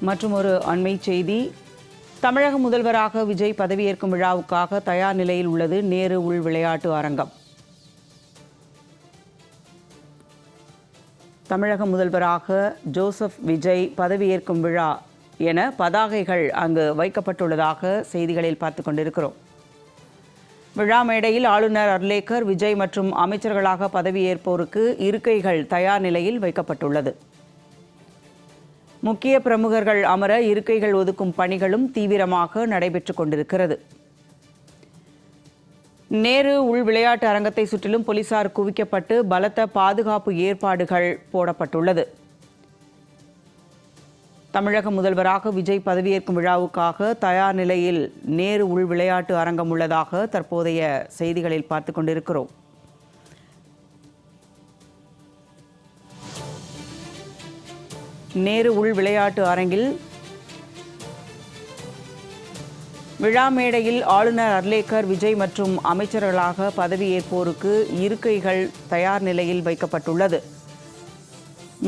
மற்றும் ஒரு அண்மை செய்தி. தமிழக முதல்வராக விஜய் பதவியேற்கும் விழாவுக்காக தயார் நிலையில் உள்ளது நேரு உள் விளையாட்டு அரங்கம். தமிழக முதல்வராக ஜோசப் விஜய் பதவியேற்கும் விழா என பதாகைகள் அங்கு வைக்கப்பட்டுள்ளதாக செய்திகளில் பார்த்து கொண்டிருக்கிறோம். விழா மேடையில் ஆளுநர் அர்லேக்கர், விஜய் மற்றும் அமைச்சர்களாக பதவியேற்போருக்கு இருக்கைகள் தயார் நிலையில் வைக்கப்பட்டுள்ளது. முக்கிய பிரமுகர்கள் அமர இருக்கைகள் ஒதுக்கும் பணிகளும் தீவிரமாக நடைபெற்றுக் கொண்டிருக்கிறது. நேரு உள் விளையாட்டு அரங்கத்தை சுற்றிலும் போலீசார் குவிக்கப்பட்டு பலத்த பாதுகாப்பு ஏற்பாடுகள் போடப்பட்டுள்ளது. தமிழக முதல்வராக விஜய் பதவியேற்கும் விழாவுக்காக தயார் நிலையில் நேரு உள் விளையாட்டு அரங்கம் உள்ளதாக தற்போதைய செய்திகளில் பார்த்து கொண்டிருக்கிறோம். நேரு உள் விளையாட்டு அரங்கில் விழா மேடையில் ஆளுநர் அர்லேக்கர், விஜய் மற்றும் அமைச்சர்களாக பதவியேற்போருக்கு இருக்கைகள் தயார் நிலையில் வைக்கப்பட்டுள்ளது.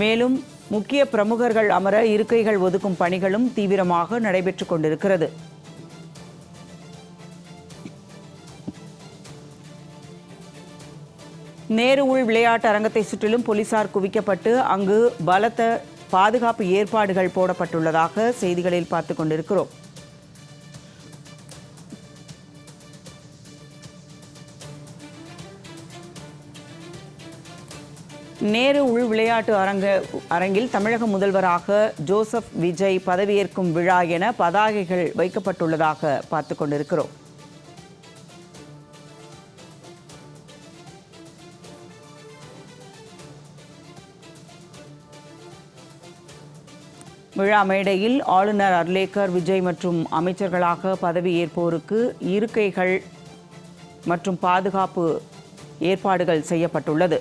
மேலும் முக்கிய பிரமுகர்கள் அமர இருக்கைகள் ஒதுக்கும் பணிகளும் தீவிரமாக நடைபெற்றுக் கொண்டிருக்கிறது. நேரு உள் விளையாட்டு அரங்கத்தை சுற்றிலும் போலீசார் குவிக்கப்பட்டு அங்கு பலத்த பாதுகாப்பு ஏற்பாடுகள் போடப்பட்டுள்ளதாக செய்திகளில் பார்த்து கொண்டிருக்கிறோம். நேரு உள் விளையாட்டு அரங்கில் தமிழக முதல்வராக ஜோசப் விஜய் பதவியேற்கும் விழா என பதாகைகள் வைக்கப்பட்டுள்ளதாக பார்த்து கொண்டிருக்கிறோம். விழா மேடையில் ஆளுநர் அர்லேக்கர், விஜய் மற்றும் அமைச்சர்களாக பதவியேற்போருக்கு இருக்கைகள் மற்றும் பாதுகாப்பு ஏற்பாடுகள் செய்யப்பட்டுள்ளது.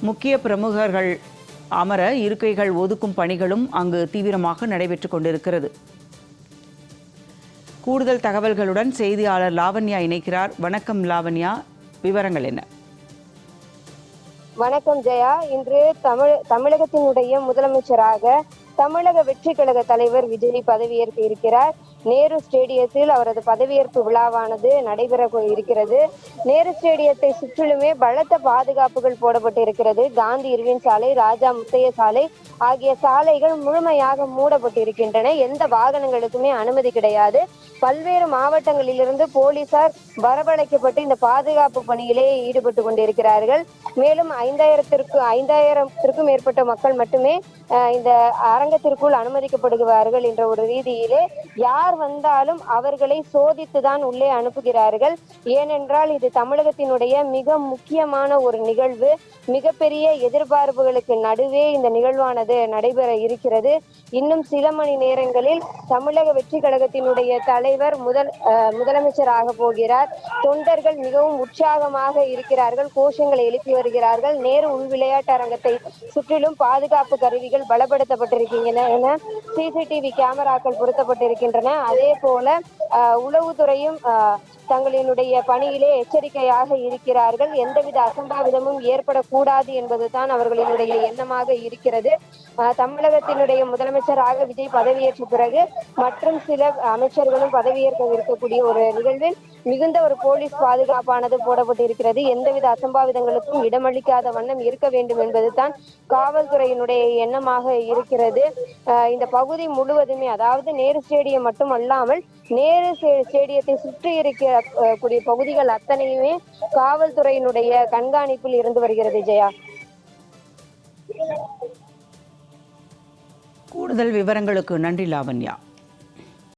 முக்கிய பிரமுகர்கள் அமர இருக்கைகள் ஒதுக்கும் பணிகளும் அங்கு தீவிரமாக நடைபெற்றுக் கொண்டிருக்கிறது. கூடுதல் தகவல்களுடன் செய்தியாளர் லாவண்யா இணைக்கிறார். வணக்கம் லாவண்யா, விவரங்கள் என்ன? வணக்கம் ஜெயா. இன்று தமிழகத்தினுடைய முதலமைச்சராக தமிழக வெற்றி கழக தலைவர் விஜய் பதவியேற்க இருக்கிறார். நேரு ஸ்டேடியத்தில் அவரது பதவியேற்பு விழாவானது நடைபெற இருக்கிறது. நேரு ஸ்டேடியத்தை சுற்றிலுமே பலத்த பாதுகாப்புகள் போடப்பட்டு இருக்கிறது. காந்தி இருவின் சாலை, ராஜா முத்தைய சாலை ஆகிய சாலைகள் முழுமையாக மூடப்பட்டு இருக்கின்றன. எந்த வாகனங்களுக்குமே அனுமதி கிடையாது. பல்வேறு மாவட்டங்களிலிருந்து போலீசார் வரவழைக்கப்பட்டு இந்த பாதுகாப்பு பணியிலே ஈடுபட்டு கொண்டிருக்கிறார்கள். மேலும் 5000த்திற்கும் மேற்பட்ட மக்கள் மட்டுமே இந்த அரங்கத்திற்குள் அனுமதிக்கப்படுகிறார்கள் என்ற ஒரு ரீதியிலே யார் வந்தாலும் அவர்களை சோதித்துதான் உள்ளே அனுப்புகிறார்கள். ஏனென்றால் இது தமிழகத்தினுடைய மிக முக்கியமான ஒரு நிகழ்வு. மிகப்பெரிய எதிர்பார்ப்புகளுக்கு நடுவே இந்த நிகழ்வானது நடைபெற இருக்கிறது. இன்னும் சில மணி நேரங்களில் தமிழக வெற்றி கழகத்தினுடைய தலைவர் முதலமைச்சராக போகிறார். தொண்டர்கள் மிகவும் உற்சாகமாக இருக்கிறார்கள், கோஷங்களை எழுப்பி வருகிறார்கள். நேரு உள் விளையாட்டு அரங்கத்தை சுற்றிலும் பாதுகாப்பு கருவிகள் பலப்படுத்தப்பட்டிருக்கின்றன என சிசிடிவி கேமராக்கள் பொருத்தப்பட்டிருக்கின்றன. அதே போல உளவுத்துறையும் தங்களினுடைய பணியிலே எச்சரிக்கையாக இருக்கிறார்கள். எந்தவித அசம்பாவிதமும் ஏற்படக்கூடாது என்பதுதான் அவர்களினுடைய எண்ணமாக இருக்கிறது. தமிழகத்தினுடைய முதலமைச்சராக விஜய் பதவியேற்ற பிறகு மற்றும் சில அமைச்சர்களும் பதவியேற்க இருக்கக்கூடிய ஒரு நிகழ்வில் மிகுந்த ஒரு போலீஸ் பாதுகாப்பானது போடப்பட்டிருக்கிறது. எந்தவித அசம்பாவிதங்களுக்கும் இடமளிக்காத வண்ணம் இருக்க வேண்டும் என்பதுதான் காவல்துறையினுடைய எண்ணமாக இருக்கிறது. இந்த பகுதி முழுவதுமே, அதாவது நேரு ஸ்டேடியம் மட்டும் அல்லாமல் நேரு ஸ்டேடியத்தை சுற்றி இருக்கக்கூடிய பகுதிகள் அத்தனையுமே காவல்துறையினுடைய கண்காணிப்பில் இருந்து வருகிறது. ஜெயா, கூடுதல் விவரங்களுக்கு நன்றி லாவண்யா.